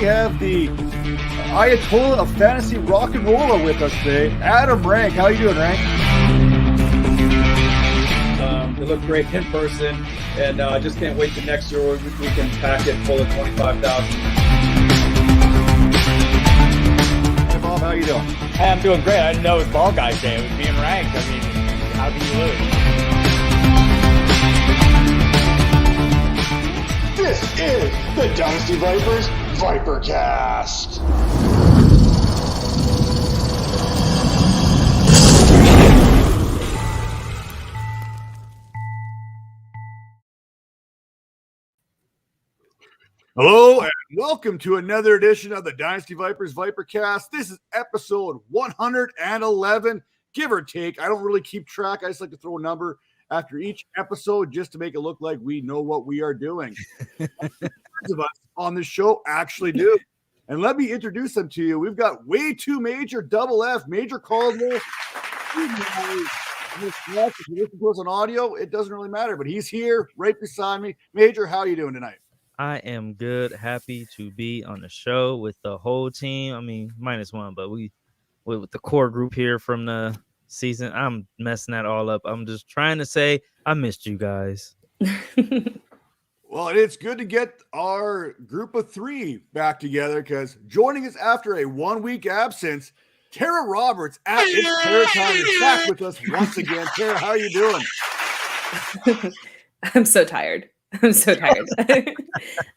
have the Ayatollah of fantasy rock and roll with us today, Adam Rank. How are you doing, Rank? They look great in person, and I just can't wait till next year we can pack it full of 25,000. Hey, Bob, how you doing? Hey, I'm doing great. I didn't know it was Ball Guys Day. It was being ranked. I mean, how do you lose? This is the Dynasty Vipers Vipercast. Hello, and welcome to another edition of the Dynasty Vipers Vipercast. This is episode 111, give or take. I don't really keep track. I just like to throw a number after each episode just to make it look like we know what we are doing. Most of us on this show actually do. And let me introduce them to you. We've got way too Major, double F, Major Caldwell. If you listen to us on audio, it doesn't really matter, but he's here right beside me. Major, how are you doing tonight? I am good. Happy to be on the show with the whole team. I mean, minus one, but with the core group here from the season. I'm messing that all up. I'm just trying to say I missed you guys. Well, it's good to get our group of three back together because joining us after a 1 week absence, Tera Roberts at It's Tera Time is back with us once again. Tera, how are you doing? I'm so tired.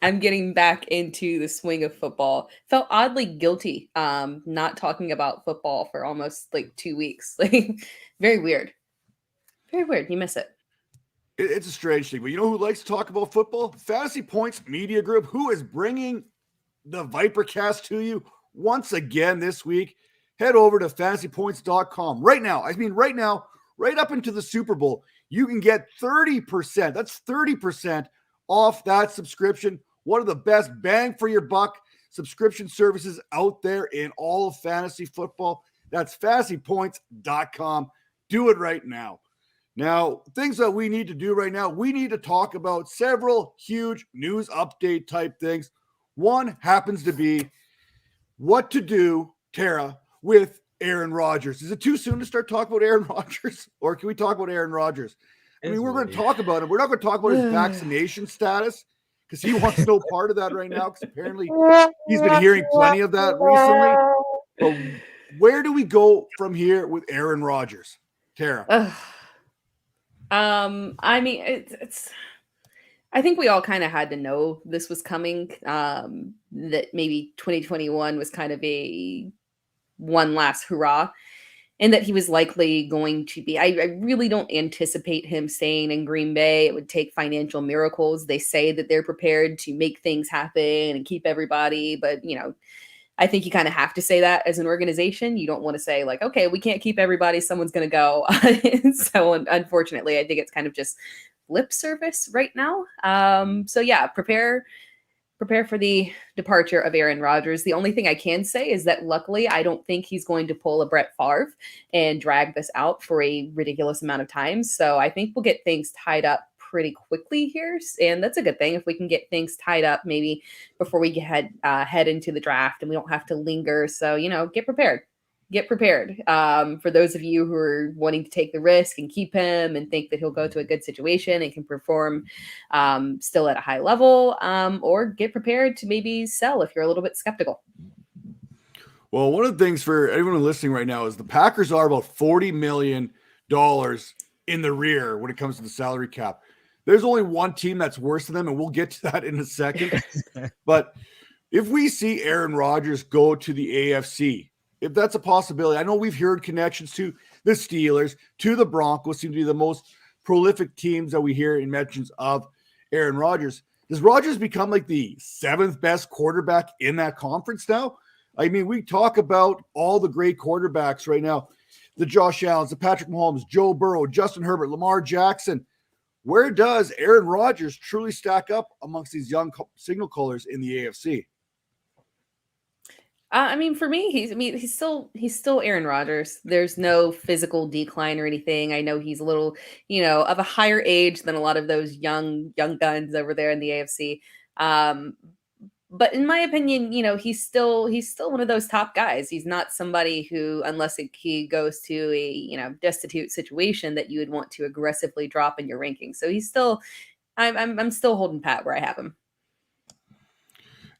I'm getting back into the swing of football. Felt oddly guilty not talking about football for almost like 2 weeks. Like very weird. You miss it. It's a strange thing, but you know who likes to talk about football? Fantasy Points Media Group, who is bringing the Vipercast to you once again this week. Head over to fantasypoints.com right now. Right up into the Super Bowl, you can get 30%. That's 30% off that subscription. One of the best bang for your buck subscription services out there in all of fantasy football. That's fantasypoints.com. Do it right now. Now, things that we need to do right now, we need to talk about several huge news update type things. One happens to be what to do, Tera, with Aaron Rodgers. Is it too soon to start talking about Aaron Rodgers? Or can we talk about Aaron Rodgers? I mean, we're going to talk about him. We're not going to talk about his vaccination status because he wants no part of that right now because apparently he's been hearing plenty of that recently. But where do we go from here with Aaron Rodgers? Tera. I mean, it's I think we all kind of had to know this was coming, that maybe 2021 was kind of a one last hurrah, and that he was likely going to be. I really don't anticipate him staying in Green Bay. It would take financial miracles. They say that they're prepared to make things happen and keep everybody, but I think you kind of have to say that as an organization. You don't want to say like, okay, we can't keep everybody, someone's going to go. So unfortunately, I think it's kind of just lip service right now. So yeah, prepare for the departure of Aaron Rodgers. The only thing I can say is that luckily, I don't think he's going to pull a Brett Favre and drag this out for a ridiculous amount of time. So I think we'll get things tied up pretty quickly here, and that's a good thing if we can get things tied up maybe before we head into the draft and we don't have to linger. So get prepared for those of you who are wanting to take the risk and keep him and think that he'll go to a good situation and can perform still at a high level, or get prepared to maybe sell if you're a little bit skeptical. Well, one of the things for everyone listening right now is the Packers are about $40 million in the rear when it comes to the salary cap. There's only one team that's worse than them, and we'll get to that in a second. But if we see Aaron Rodgers go to the AFC, if that's a possibility, I know we've heard connections to the Steelers, to the Broncos, seem to be the most prolific teams that we hear in mentions of Aaron Rodgers. Does Rodgers become like the seventh best quarterback in that conference now? I mean, we talk about all the great quarterbacks right now, the Josh Allens, the Patrick Mahomes, Joe Burrow, Justin Herbert, Lamar Jackson. Where does Aaron Rodgers truly stack up amongst these young signal callers in the AFC? I mean, for me, he's still Aaron Rodgers. There's no physical decline or anything. I know he's a little, of a higher age than a lot of those young guns over there in the AFC. But in my opinion, he's still one of those top guys. He's not somebody who, unless he goes to a destitute situation, that you would want to aggressively drop in your rankings. So he's still, I'm still holding pat where I have him.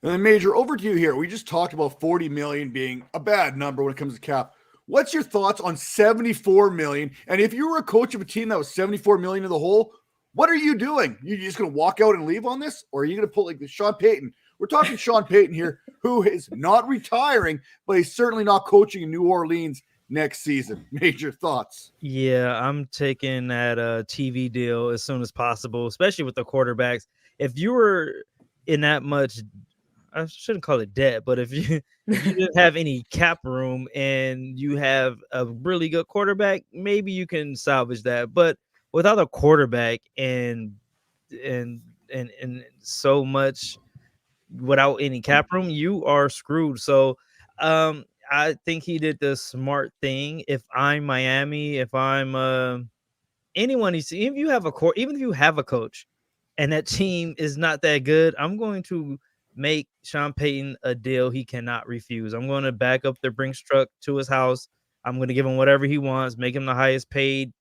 And then Major, over to you here. We just talked about 40 million being a bad number when it comes to cap. What's your thoughts on 74 million? And if you were a coach of a team that was 74 million in the hole, what are you doing? You just going to walk out and leave on this? Or are you going to pull like the Sean Payton? We're talking Sean Payton here, who is not retiring, but he's certainly not coaching in New Orleans next season. Major thoughts? Yeah, I'm taking that TV deal as soon as possible, especially with the quarterbacks. If you were in that much, I shouldn't call it debt, but if you didn't have any cap room and you have a really good quarterback, maybe you can salvage that. But without a quarterback and so much without any cap room, you are screwed. So I think he did the smart thing. If I'm Miami, if I'm anyone, even if you have a coach and that team is not that good, I'm going to make Sean Payton a deal he cannot refuse. I'm going to back up the Brinks truck to his house. I'm going to give him whatever he wants, make him the highest paid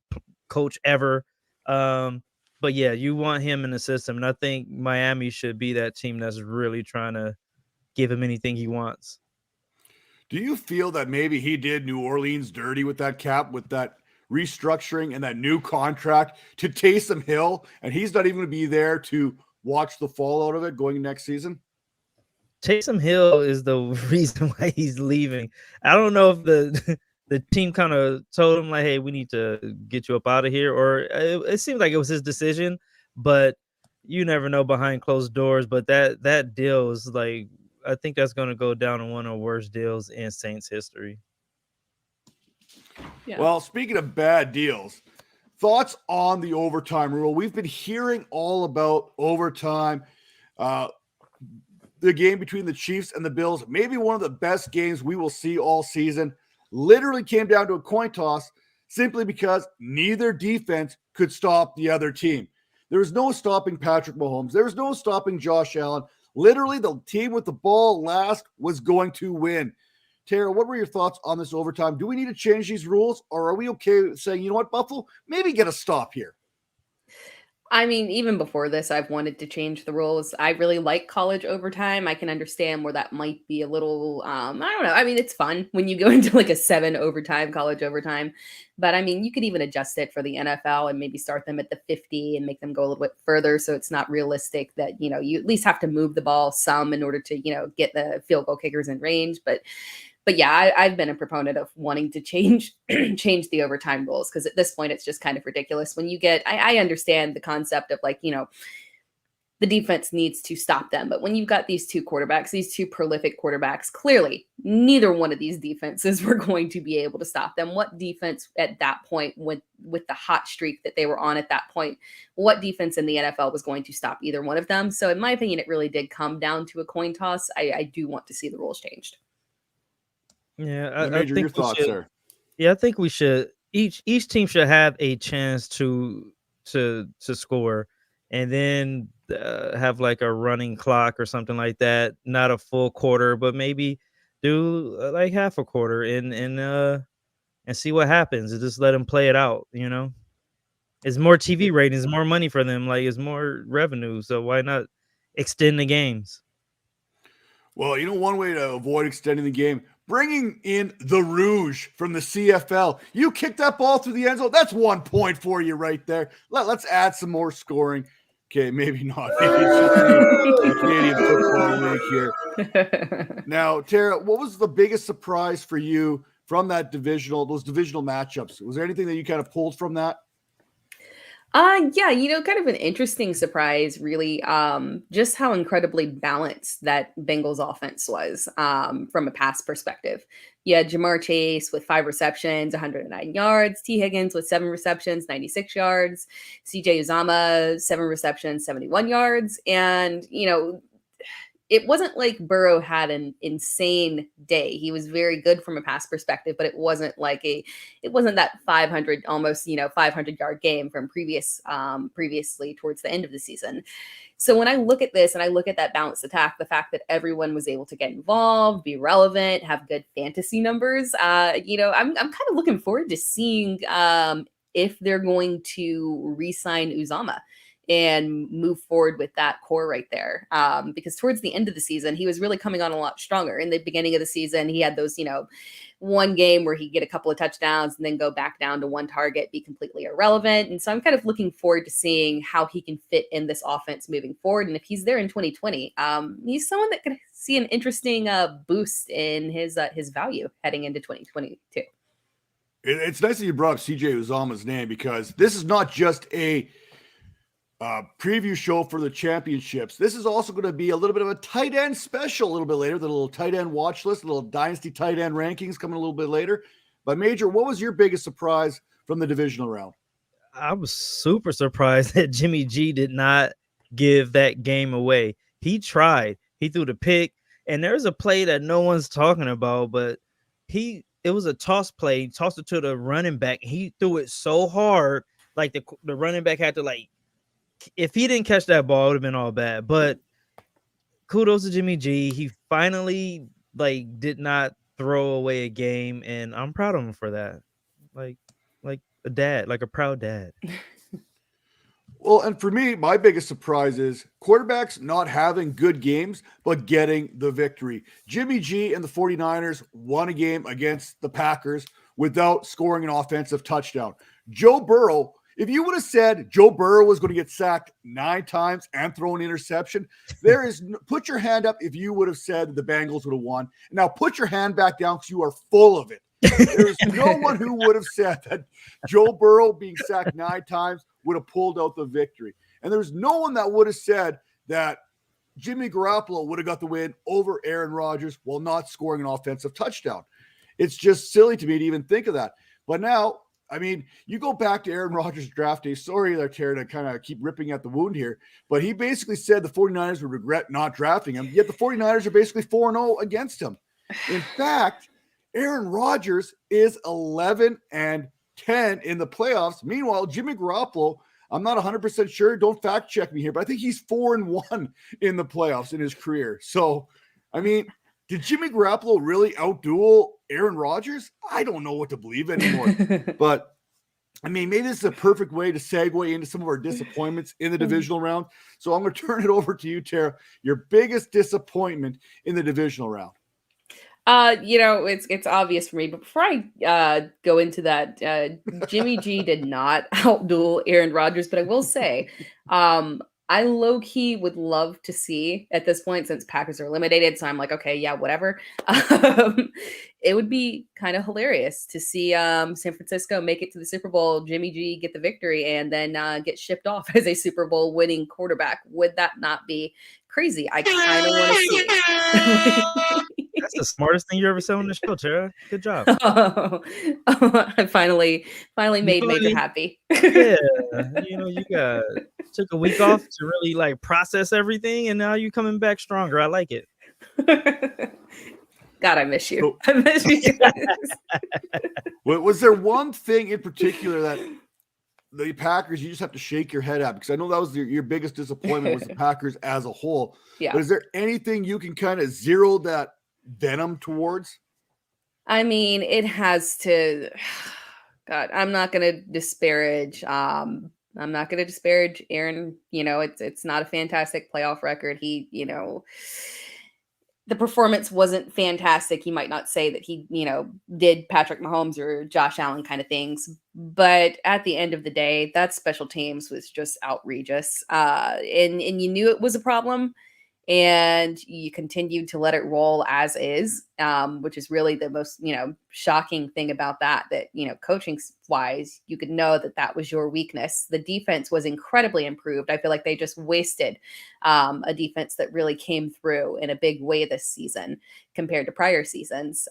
coach ever. But yeah, you want him in the system. And I think Miami should be that team that's really trying to give him anything he wants. Do you feel that maybe he did New Orleans dirty with that cap, with that restructuring and that new contract to Taysom Hill, and he's not even going to be there to watch the fallout of it going next season? Taysom Hill is the reason why he's leaving. I don't know if the team kind of told him like, hey, we need to get you up out of here, or it seemed like it was his decision, but you never know behind closed doors. But that deal is like, I think that's going to go down in one of the worst deals in Saints history. Yeah. Well, speaking of bad deals, thoughts on the overtime rule? We've been hearing all about overtime. The game between the Chiefs and the Bills, maybe one of the best games we will see all season, literally came down to a coin toss simply because neither defense could stop the other team. There was no stopping Patrick Mahomes. There was no stopping Josh Allen. Literally, the team with the ball last was going to win. Tara, what were your thoughts on this overtime? Do we need to change these rules, or are we okay with saying, you know what, Buffalo, maybe get a stop here? I mean, even before this, I've wanted to change the rules. I really like college overtime. I can understand where that might be a little, I don't know. I mean, it's fun when you go into like a 7 overtime, college overtime. But I mean, you could even adjust it for the NFL and maybe start them at the 50 and make them go a little bit further. So it's not realistic that, you at least have to move the ball some in order to, get the field goal kickers in range. But yeah, I've been a proponent of wanting to change the overtime rules, because at this point it's just kind of ridiculous. When you get, I understand the concept of like, the defense needs to stop them. But when you've got these two quarterbacks, these two prolific quarterbacks, clearly neither one of these defenses were going to be able to stop them. What defense at that point, with the hot streak that they were on at that point, what defense in the NFL was going to stop either one of them? So in my opinion, it really did come down to a coin toss. I do want to see the rules changed. Yeah, Major, your thoughts, sir? Yeah, I think we should. Each team should have a chance to score, and then have like a running clock or something like that. Not a full quarter, but maybe do like half a quarter and see what happens. And just let them play it out. It's more TV ratings, more money for them. Like, it's more revenue. So why not extend the games? Well, one way to avoid extending the game, bringing in the Rouge from the CFL. You kicked that ball through the end zone. That's 1 point for you right there. Let's add some more scoring. Okay, maybe not. Maybe it's just the Canadian Football League here. Now, Tara, what was the biggest surprise for you from those divisional matchups? Was there anything that you kind of pulled from that? Yeah, kind of an interesting surprise, really, just how incredibly balanced that Bengals offense was from a pass perspective. You had Jamar Chase with 5 receptions, 109 yards, T. Higgins with 7 receptions, 96 yards, CJ Uzama, 7 receptions, 71 yards. And, it wasn't like Burrow had an insane day. He was very good from a pass perspective, but it wasn't that 500, almost, 500-yard game from previously towards the end of the season. So when I look at this and I look at that balanced attack, the fact that everyone was able to get involved, be relevant, have good fantasy numbers, I'm kind of looking forward to seeing if they're going to re-sign Uzama and move forward with that core right there. Because towards the end of the season, he was really coming on a lot stronger. In the beginning of the season, he had those, one game where he'd get a couple of touchdowns and then go back down to one target, be completely irrelevant. And so I'm kind of looking forward to seeing how he can fit in this offense moving forward. And if he's there in 2020, he's someone that could see an interesting boost in his value heading into 2022. It's nice that you brought up CJ Uzama's name, because this is not just a preview show for the championships. This is also going to be a little bit of a tight end special a little bit later, the little tight end watch list, a little dynasty tight end rankings coming a little bit later. But Major, what was your biggest surprise from the divisional round? I was super surprised that Jimmy G did not give that game away. He tried. He threw the pick, and there's a play that no one's talking about, but it was a toss play, tossed it to the running back. He threw it so hard, like the running back had to, if he didn't catch that ball, it would have been all bad. But kudos to Jimmy G. He finally did not throw away a game, and I'm proud of him for that. Like a dad, like a proud dad. Well, and for me, my biggest surprise is quarterbacks not having good games, but getting the victory. Jimmy G and the 49ers won a game against the Packers without scoring an offensive touchdown. Joe Burrow, if you would have said Joe Burrow was going to get sacked 9 times and throw an interception, put your hand up if you would have said the Bengals would have won. Now put your hand back down because you are full of it. There's no one who would have said that Joe Burrow being sacked 9 times would have pulled out the victory. And there's no one that would have said that Jimmy Garoppolo would have got the win over Aaron Rodgers while not scoring an offensive touchdown. It's just silly to me to even think of that. But now, I mean, you go back to Aaron Rodgers' draft day. Sorry there, Tera, to kind of keep ripping at the wound here. But he basically said the 49ers would regret not drafting him, yet the 49ers are basically 4-0 against him. In fact, Aaron Rodgers is 11-10 in the playoffs. Meanwhile, Jimmy Garoppolo, I'm not 100% sure. Don't fact check me here, but I think he's 4-1 in the playoffs in his career. So, I mean, did Jimmy Garoppolo really outduel Aaron Rodgers? I don't know what to believe anymore. But, I mean, maybe this is a perfect way to segue into some of our disappointments in the divisional round. So I'm going to turn it over to you, Tera. Your biggest disappointment in the divisional round. It's obvious for me, but before I go into that, Jimmy G did not outduel Aaron Rodgers, but I will say, I low-key would love to see at this point, since Packers are eliminated, so I'm like, okay, yeah, whatever. It would be kind of hilarious to see San Francisco make it to the Super Bowl, Jimmy G get the victory, and then get shipped off as a Super Bowl winning quarterback. Would that not be crazy? I kind of want to see it. That's the smartest thing you ever said on the show, Tera. Good job. I finally made Major happy. Yeah, you took a week off to really process everything, and now you're coming back stronger. I like it. God, I miss you. I miss you guys. Was there one thing in particular that the Packers, you just have to shake your head at? Because I know that was your biggest disappointment was the Packers as a whole. Yeah. But is there anything you can kind of zero that venom towards? I mean, it has to. God, I'm not going to disparage. I'm not going to disparage Aaron. It's not a fantastic playoff record. He, the performance wasn't fantastic. He might not say that he, did Patrick Mahomes or Josh Allen kind of things. But at the end of the day, that special teams was just outrageous. And you knew it was a problem. And you continued to let it roll as is, which is really the most, shocking thing about that, coaching wise, you could know that was your weakness. The defense was incredibly improved. I feel like they just wasted a defense that really came through in a big way this season compared to prior seasons.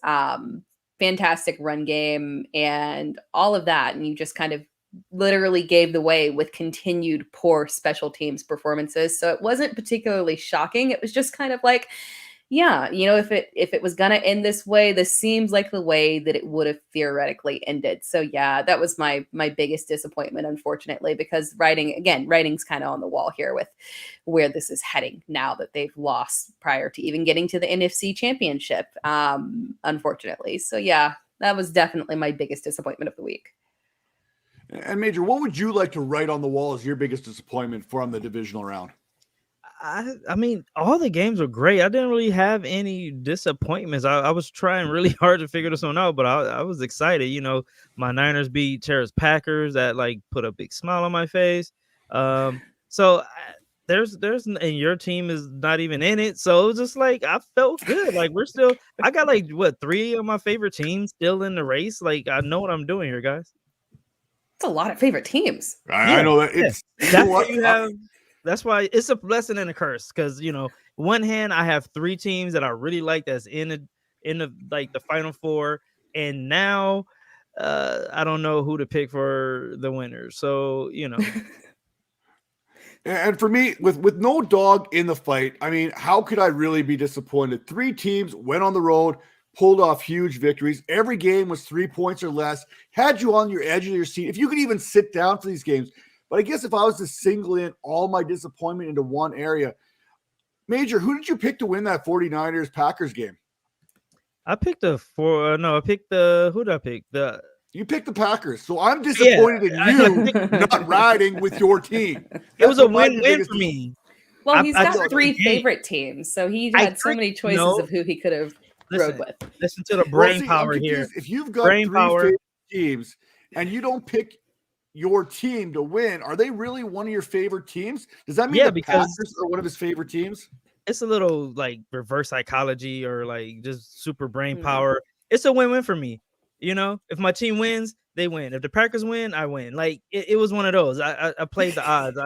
Fantastic run game and all of that. And you just kind of literally gave the way with continued poor special teams performances. So it wasn't particularly shocking. It was just kind of like, yeah, if it was gonna end this way, this seems like the way that it would have theoretically ended. So yeah, that was my biggest disappointment, unfortunately, because writing's kind of on the wall here with where this is heading now that they've lost prior to even getting to the NFC Championship, unfortunately. So yeah, that was definitely my biggest disappointment of the week. And Major, what would you like to write on the wall as your biggest disappointment from the divisional round? I mean, all the games were great. I didn't really have any disappointments. I was trying really hard to figure this one out, but I was excited. My Niners beat Tera's Packers. That put a big smile on my face. So there's and your team is not even in it. So it was just I felt good. I got 3 of my favorite teams still in the race. I know what I'm doing here, guys. It's a lot of favorite teams. I know that it's that's what you have. That's why it's a blessing and a curse. Because one hand I have 3 teams that I really like that's in the final 4, and now I don't know who to pick for the winners. So And for me, with no dog in the fight, I mean, how could I really be disappointed? 3 teams went on the road, pulled off huge victories. Every game was 3 points or less, had you on your edge of your seat. If you could even sit down for these games. But I guess if I was to single in all my disappointment into one area, Major, who did you pick to win that 49ers Packers game? I picked who did I pick? You picked the Packers. So I'm disappointed in you not riding with your team. It was a win-win for me. Well, he's got 3 favorite teams, so he had so many choices of who he could have rode with. Listen to the brain power here. If you've got 3 favorite teams and you don't pick your team to win, are they really one of your favorite teams? Does that mean the Packers are one of his favorite teams? It's a little reverse psychology or just super brain power. It's a win-win for me. If my team wins, they win. If the Packers win, I win. It was one of those. I played the odds.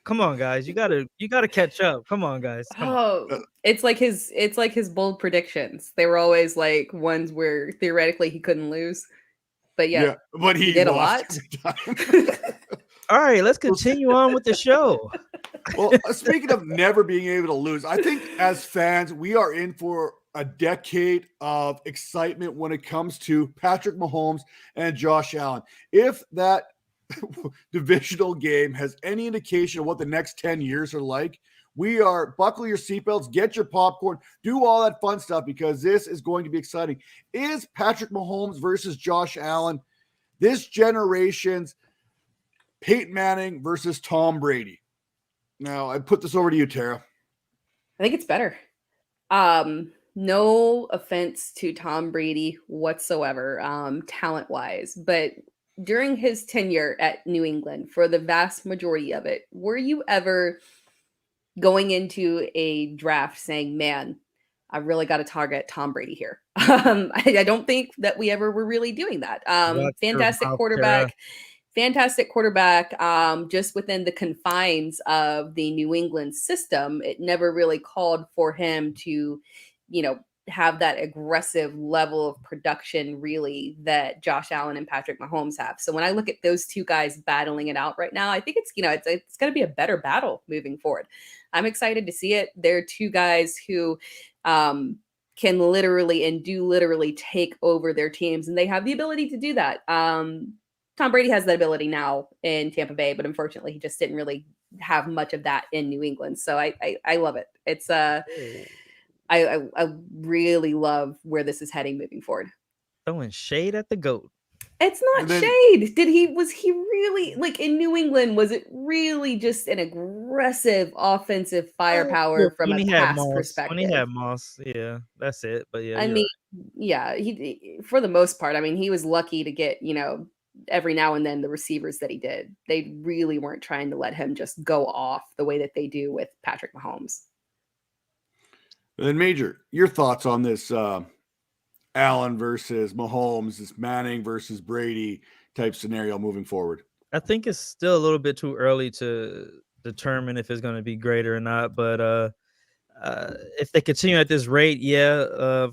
Come on, guys. You gotta catch up. Come on, guys. Come on. It's like his bold predictions. They were always ones where theoretically he couldn't lose. But but he did a lot. All right, let's continue on with the show. Well, speaking of never being able to lose, I think as fans, we are in for a decade of excitement when it comes to Patrick Mahomes and Josh Allen. If that divisional game has any indication of what the next 10 years are like, buckle your seatbelts, get your popcorn, do all that fun stuff, because this is going to be exciting. Is Patrick Mahomes versus Josh Allen this generation's Peyton Manning versus Tom Brady? Now, I put this over to you, Tera. I think it's better. No offense to Tom Brady whatsoever, talent-wise, but during his tenure at New England, for the vast majority of it, were you ever going into a draft saying, man, I really got to target Tom Brady here? I don't think that we ever were really doing that. Fantastic quarterback, just within the confines of the New England system. It never really called for him to, have that aggressive level of production really that Josh Allen and Patrick Mahomes have. So when I look at those 2 guys battling it out right now, I think it's going to be a better battle moving forward. I'm excited to see it. They're 2 guys who can literally and do literally take over their teams, and they have the ability to do that. Tom Brady has that ability now in Tampa Bay, but unfortunately he just didn't really have much of that in New England. So I love it. It's I really love where this is heading moving forward. Throwing shade at the GOAT. It's not shade. Was he really in New England? Was it really just an aggressive offensive firepower from a pass perspective? When he had Moss, yeah, that's it. But yeah, he for the most part, he was lucky to get, every now and then the receivers that he did. They really weren't trying to let him just go off the way that they do with Patrick Mahomes. Then Major, your thoughts on this Allen versus Mahomes, this Manning versus Brady type scenario moving forward? I think it's still a little bit too early to determine if it's going to be greater or not. But if they continue at this rate,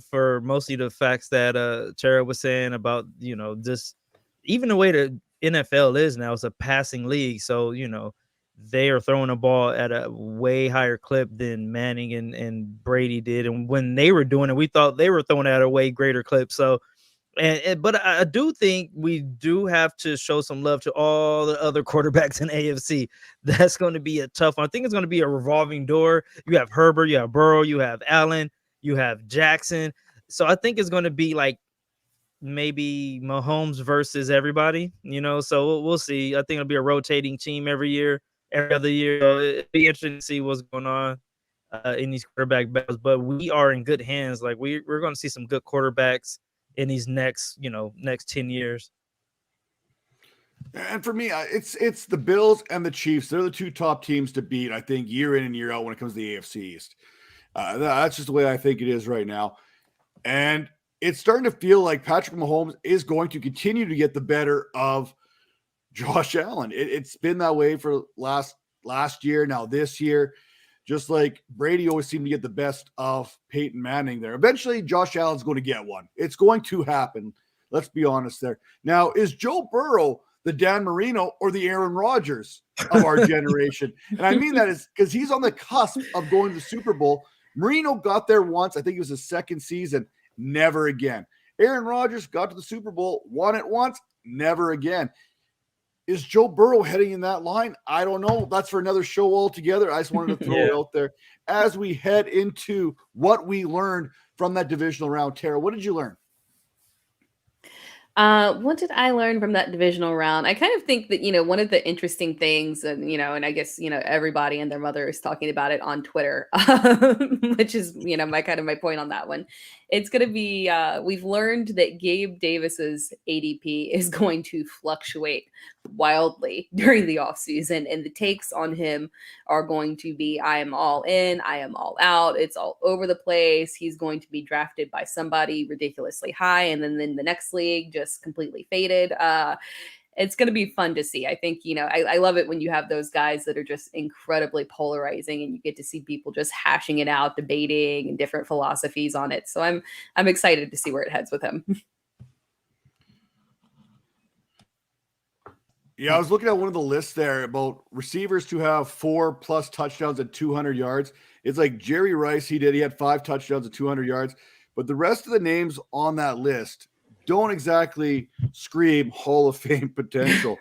for mostly the facts that Tera was saying about, just even the way that NFL is now. It's a passing league. So, they are throwing the ball at a way higher clip than Manning and Brady did. And when they were doing it, we thought they were throwing it at a way greater clip. So, but I do think we do have to show some love to all the other quarterbacks in AFC. That's going to be a tough one. I think it's going to be a revolving door. You have Herbert, you have Burrow, you have Allen, you have Jackson. So I think it's going to be like maybe Mahomes versus everybody, so we'll see. I think it'll be a rotating team every other year. So it'll be interesting to see what's going on in these quarterback battles, but we are in good hands. Like we're going to see some good quarterbacks in these next 10 years. And for me, it's the Bills and the Chiefs. They're the two top teams to beat, I think, year in and year out when it comes to the AFC East. That's just the way I think it is right now. And it's starting to feel like Patrick Mahomes is going to continue to get the better of Josh Allen. It's been that way for last year, now this year. Just like Brady always seemed to get the best of Peyton Manning there. Eventually, Josh Allen's going to get one. It's going to happen. Let's be honest there. Now, is Joe Burrow the Dan Marino or the Aaron Rodgers of our generation? And I mean that is because he's on the cusp of going to the Super Bowl. Marino got there once. I think it was his second season. Never again. Aaron Rodgers got to the Super Bowl, won it once, never again. Is Joe Burrow heading in that line? I don't know. That's for another show altogether. I just wanted to throw it out there as we head into what we learned from that divisional round. Tara, what did you learn? What did I learn from that divisional round? I kind of think that, one of the interesting things, and and I guess, everybody and their mother is talking about it on Twitter, which is, my point on that one. It's going to be, we've learned that Gabe Davis's ADP is going to fluctuate wildly during the offseason, and the takes on him are going to be, I am all in, I am all out. It's all over the place. He's going to be drafted by somebody ridiculously high, and then in the next league, just completely faded. It's going to be fun to see. I think, I love it when you have those guys that are just incredibly polarizing and you get to see people just hashing it out, debating and different philosophies on it. So I'm excited to see where it heads with him. Yeah, I was looking at one of the lists there about receivers to have 4+ touchdowns at 200 yards. It's like Jerry Rice, he had 5 touchdowns at 200 yards. But the rest of the names on that list don't exactly scream Hall of Fame potential.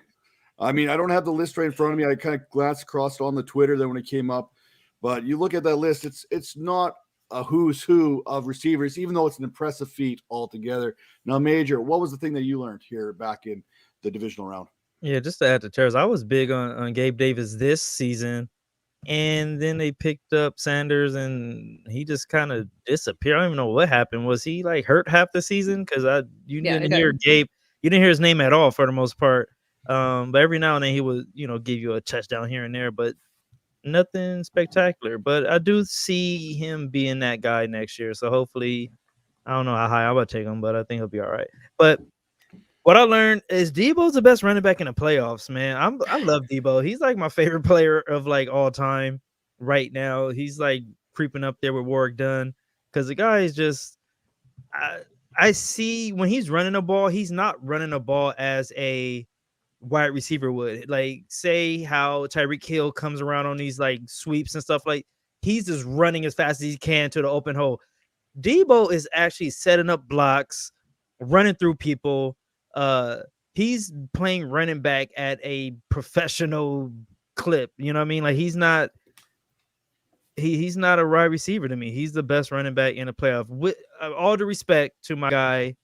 I mean, I don't have the list right in front of me. I kind of glanced across it on the Twitter then when it came up. But you look at that list, it's not a who's who of receivers, even though it's an impressive feat altogether. Now, Major, what was the thing that you learned here back in the divisional round? Yeah, just to add to Tara's, I was big on Gabe Davis this season. And then they picked up Sanders, and he just kind of disappeared. I don't even know what happened. Was he like hurt half the season? Because didn't hear Gabe. You didn't hear his name at all for the most part. But every now and then he would, give you a touchdown here and there, but nothing spectacular. But I do see him being that guy next year. So hopefully, I don't know how high I'm gonna take him, but I think he'll be all right. But what I learned is Debo's the best running back in the playoffs, man. I love Debo. He's like my favorite player of like all time right now. He's like creeping up there with Warwick Dunn because the guy is just I see when he's running the ball, he's not running the ball as a wide receiver would. Like say how Tyreek Hill comes around on these like sweeps and stuff, like he's just running as fast as he can to the open hole. Debo is actually setting up blocks, running through people. He's playing running back at a professional clip. You know what I mean? Like he's not a wide receiver to me. He's the best running back in the playoff. With all the respect to my guy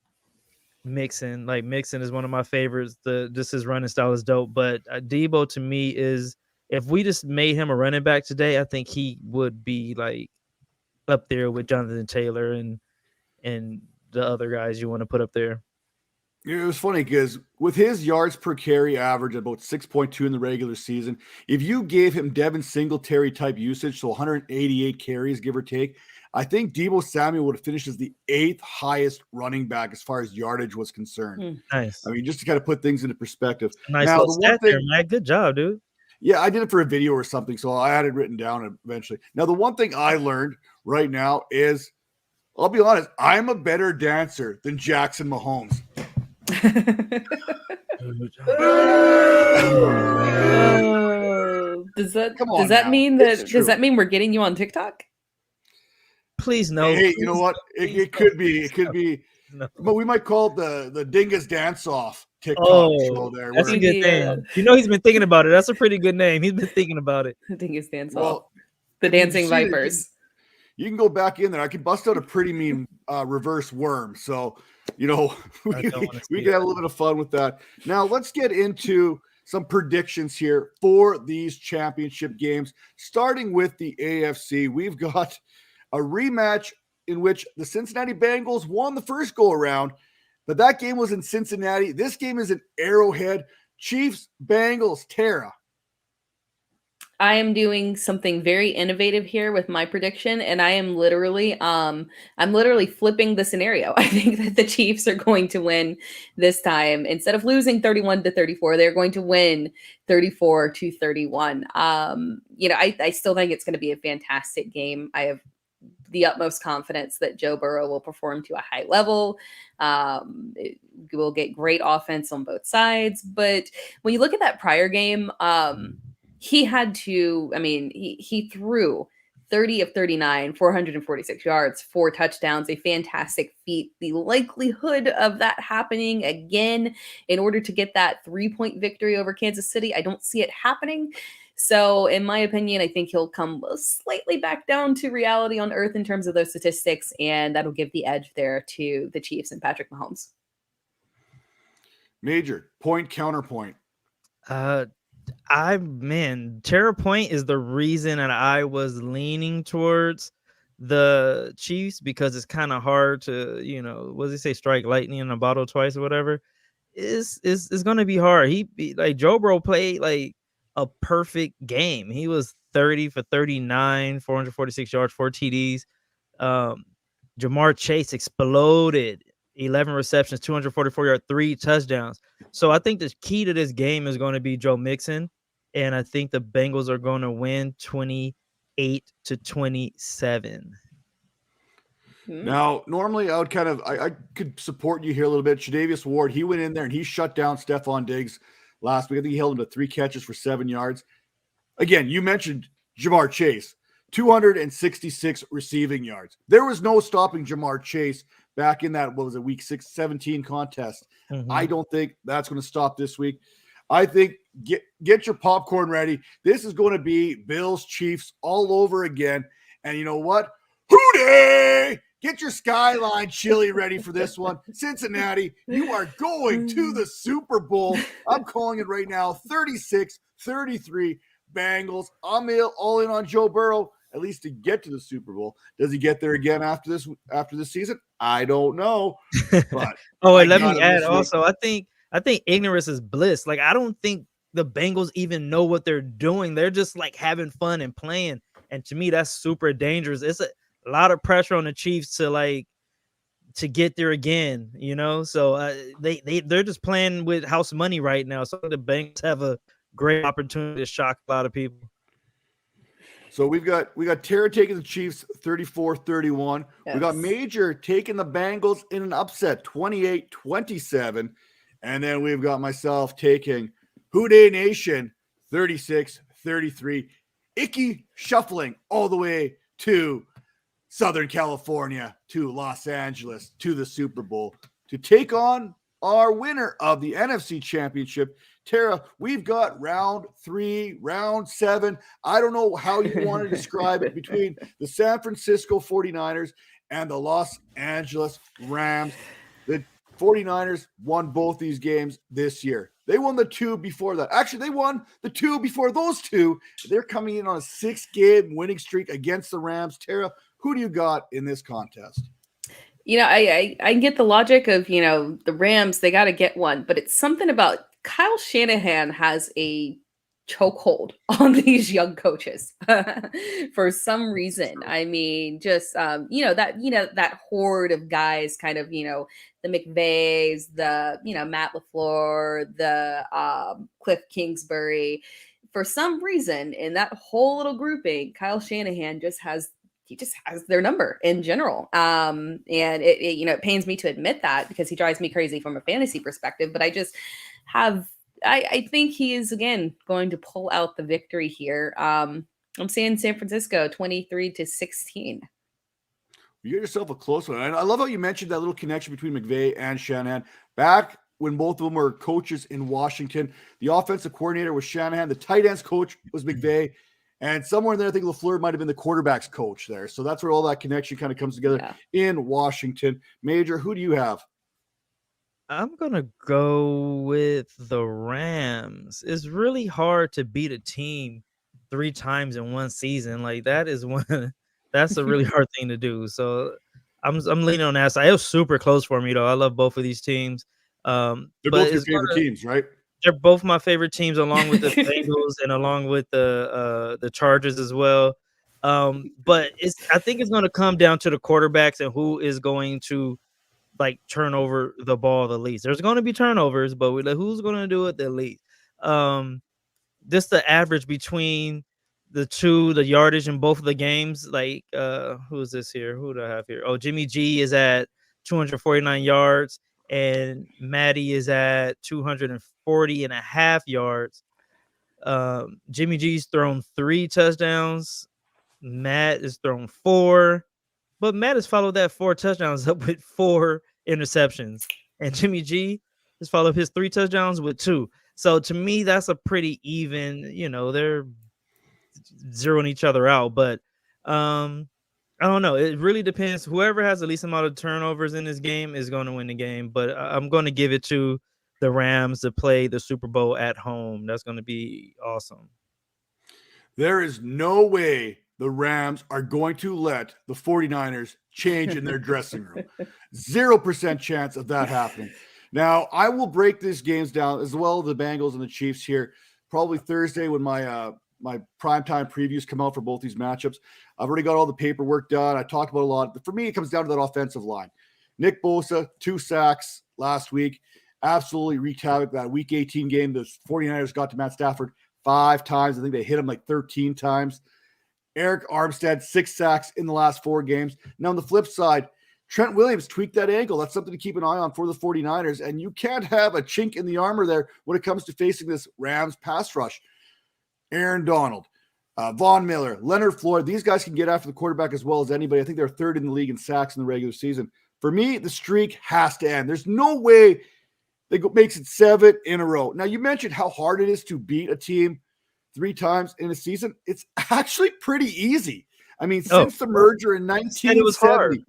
Mixon, like Mixon is one of my favorites. Just his running style is dope. But Debo to me is, if we just made him a running back today, I think he would be like up there with Jonathan Taylor and the other guys you want to put up there. It was funny because with his yards per carry average about 6.2 in the regular season, if you gave him Devin Singletary type usage, so 188 carries, give or take, I think Deebo Samuel would have finished as the 8th highest running back as far as yardage was concerned. Nice. I mean, just to kind of put things into perspective. Nice little stat there, man. Good job, dude. Yeah, I did it for a video or something, so I had it written down eventually. Now, the one thing I learned right now is, I'll be honest, I'm a better dancer than Jackson Mahomes. Does that Come on does that now. mean It's that true. does that mean we're getting you on TikTok? Please no. Hey, you know what? It could be. It could be. No. But we might call it the Dingus Dance Off TikTok show there. That's where- a good name. You know he's been thinking about it. That's a pretty good name. He's been thinking about it. I think it's dance off. well, The if you've Dancing seen it, Vipers. you can go back in there. I can bust out a pretty mean reverse worm. So, you know, we don't wanna see can have a little bit of fun with that. Now, let's get into some predictions here for these championship games. Starting with the AFC, we've got a rematch in which the Cincinnati Bengals won the first go around, but that game was in Cincinnati. This game is in Arrowhead. Chiefs, Bengals, Tara. I am doing something very innovative here with my prediction, and I am literally I'm literally flipping the scenario. I think that the Chiefs are going to win this time. Instead of losing 31-34, they're going to win 34-31. I still think it's going to be a fantastic game. I have the utmost confidence that Joe Burrow will perform to a high level. We'll get great offense on both sides. But when you look at that prior game, he had to, he threw 30 of 39, 446 yards, 4 touchdowns, a fantastic feat. The likelihood of that happening again in order to get that 3-point victory over Kansas City, I don't see it happening. So in my opinion, I think he'll come slightly back down to reality on earth in terms of those statistics, and that'll give the edge there to the Chiefs and Patrick Mahomes. Major, point, counterpoint. Tera Point is the reason that I was leaning towards the Chiefs, because it's kind of hard to, what does he say, strike lightning in a bottle twice or whatever. It's going to be hard. Joe Burrow played like a perfect game. He was 30 for 39, 446 yards, 4 TDs. Jamar Chase exploded, 11 receptions, 244 yards, 3 touchdowns. So I think the key to this game is going to be Joe Mixon, and I think the Bengals are going to win 28-27. Now, normally I would I could support you here a little bit. Tre'Davious Ward, he went in there and he shut down Stephon Diggs last week. I think he held him to 3 catches for 7 yards. Again, you mentioned Jamar Chase, 266 receiving yards. There was no stopping Jamar Chase back in that, week 17 contest. Mm-hmm. I don't think that's going to stop this week. I think get your popcorn ready. This is going to be Bills Chiefs all over again. And you know what? Hootie! Get your Skyline chili ready for this one. Cincinnati, you are going to the Super Bowl. I'm calling it right now, 36-33 Bengals. I'm all in on Joe Burrow, at least to get to the Super Bowl. Does he get there again after this season? I don't know. But let me add also, I think ignorance is bliss. Like, I don't think the Bengals even know what they're doing. They're just like having fun and playing. And to me, that's super dangerous. It's a lot of pressure on the Chiefs to get there again, So they're just playing with house money right now. So the Bengals have a great opportunity to shock a lot of people. So we got Tara taking the Chiefs 34-31. Yes. We got Major taking the Bengals in an upset 28-27. And then we've got myself taking Houday Nation 36-33. Icky shuffling all the way to Southern California, to Los Angeles, to the Super Bowl to take on our winner of the NFC Championship. Tara, we've got round 3, round 7. I don't know how you want to describe it between the San Francisco 49ers and the Los Angeles Rams. The 49ers won both these games this year. They won the 2 before that. Actually, they won the 2 before those 2. They're coming in on a 6-game winning streak against the Rams. Tara, who do you got in this contest? I get the logic of, the Rams, they got to get one, but it's something about Kyle Shanahan has a chokehold on these young coaches for some reason. I mean, just, that horde of guys kind of, the McVays, the, Matt LaFleur, the Cliff Kingsbury. For some reason, in that whole little grouping, Kyle Shanahan just has he just has their number in general. And it pains me to admit that because he drives me crazy from a fantasy perspective, but I just have, I think he is, again, going to pull out the victory here. I'm saying San Francisco 23-16. You get yourself a close one. I love how you mentioned that little connection between McVay and Shanahan. Back when both of them were coaches in Washington, the offensive coordinator was Shanahan, the tight ends coach was McVay, and somewhere in there, I think LaFleur might have been the quarterback's coach there. So that's where all that connection kind of comes together in Washington. Major, who do you have? I'm going to go with the Rams. It's really hard to beat a team 3 times in one season. Like, that is that's a really hard thing to do. So I'm leaning on that side. It was super close for me, though. I love both of these teams. They're both your favorite teams, right? They're both my favorite teams, along with the Bengals and along with the Chargers as well. But I think it's going to come down to the quarterbacks and who is going to turn over the ball the least. There's going to be turnovers, but who's going to do it the least? Just the average between the yardage in both of the games. Who is this here? Who do I have here? Oh, Jimmy G is at 249 yards and Maddie is at 240.5 yards. Jimmy G's thrown 3 touchdowns. Matt is thrown 4. But Matt has followed that 4 touchdowns up with 4 interceptions. And Jimmy G has followed his 3 touchdowns with 2. So to me, that's a pretty even, they're zeroing each other out. But I don't know. It really depends. Whoever has the least amount of turnovers in this game is going to win the game. But I'm going to give it to the Rams to play the Super Bowl at home. That's going to be awesome. There is no way the Rams are going to let the 49ers change in their dressing room. 0% chance of that happening. Now, I will break these games down as well as the Bengals and the Chiefs here, probably Thursday when my primetime previews come out for both these matchups. I've already got all the paperwork done. I talked about a lot. For me, it comes down to that offensive line. Nick Bosa, 2 sacks last week. Absolutely wreaked havoc. That Week 18 game, the 49ers got to Matt Stafford 5 times. I think they hit him 13 times. Eric Armstead, 6 sacks in the last 4 games. Now, on the flip side, Trent Williams tweaked that ankle. That's something to keep an eye on for the 49ers. And you can't have a chink in the armor there when it comes to facing this Rams pass rush. Aaron Donald, Von Miller, Leonard Floyd, these guys can get after the quarterback as well as anybody. I think they're 3rd in the league in sacks in the regular season. For me, the streak has to end. There's no way they makes it 7 in a row. Now, you mentioned how hard it is to beat a team 3 times in a season. It's actually pretty easy. I mean, since the merger in 1970.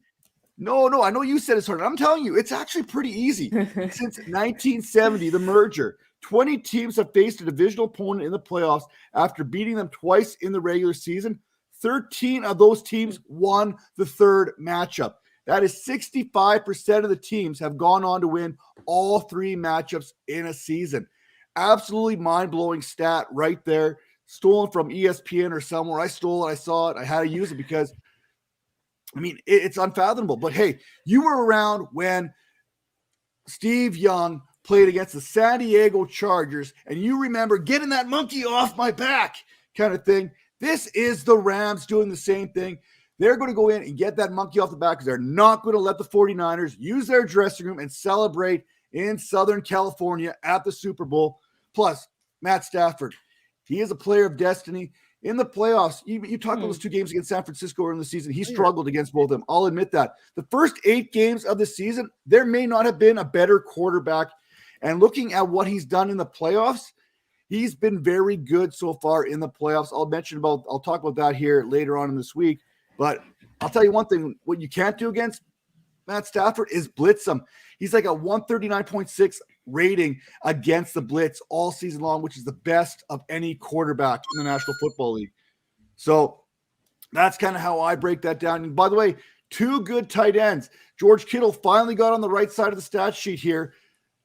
No, I know you said it's hard. I'm telling you, it's actually pretty easy. Since 1970, the merger, 20 teams have faced a divisional opponent in the playoffs after beating them twice in the regular season. 13 of those teams won the 3rd matchup. That is 65% of the teams have gone on to win all 3 matchups in a season. Absolutely mind-blowing stat right there. Stolen from ESPN or somewhere. I stole it. I saw it. I had to use it because, it's unfathomable. But, hey, you were around when Steve Young played against the San Diego Chargers, and you remember getting that monkey off my back kind of thing. This is the Rams doing the same thing. They're going to go in and get that monkey off the back because they're not going to let the 49ers use their dressing room and celebrate in Southern California at the Super Bowl. Plus, Matt Stafford, he is a player of destiny. In the playoffs, you talk about those 2 games against San Francisco early in the season. He struggled against both of them. I'll admit that. The first 8 games of the season, there may not have been a better quarterback. And looking at what he's done in the playoffs, he's been very good so far in the playoffs. I'll talk about that here later on in this week. But I'll tell you one thing, what you can't do against Matt Stafford is blitz him. He's like a 139.6 rating against the blitz all season long, which is the best of any quarterback in the National Football League. So that's kind of how I break that down. And by the way, 2 good tight ends. George Kittle finally got on the right side of the stat sheet here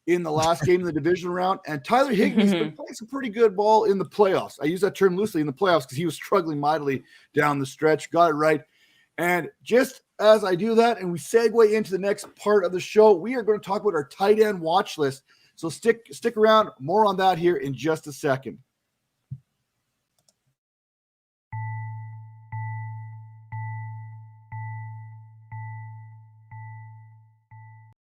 in the last game in the divisional round. And Tyler Higbee's been playing some pretty good ball in the playoffs. I use that term loosely in the playoffs because he was struggling mightily down the stretch. Got it right. And just as I do that and we segue into the next part of the show, we are going to talk about our tight end watch list. So stick around. More on that here in just a second.